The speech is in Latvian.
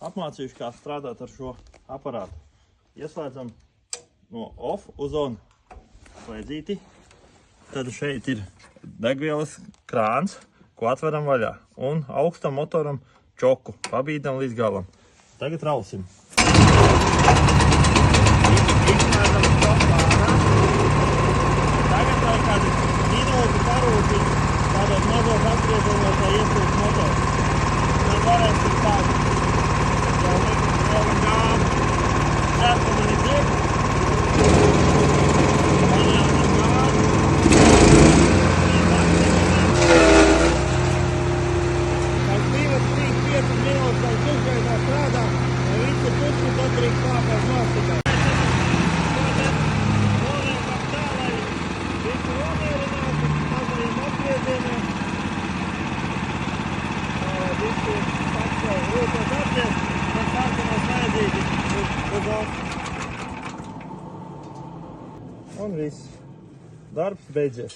apmācījuši, kā strādāt ar šo aparātu. Ieslēdzam no off uz on slēdzīti. Tad šeit ir degvielas krāns, ko atveram vaļā. Un augstam motoram čoku pabīdam līdz galam. Tagad rausim. Izslēdzam čoku ārā. Tagad vēl kādi minūti parūti tādos mazos apgriezumos, lai iesūst motors. Tad varēsim sākt. Jau liekam gāzi. Sēstam arī dziek. Paļāņam gāzi. Pēc 2-3-5 minūtes vēl sušgaitā strādā, lai visi puši patrīk kāpēc nostikai. Noliekam tā, lai visu nomierinātu mazajiem apgriezieniem. Lai visi pakšai rūkos apgriezt, tad sākam ar slēdzīti uz off. Un viss. Darbs beidzies.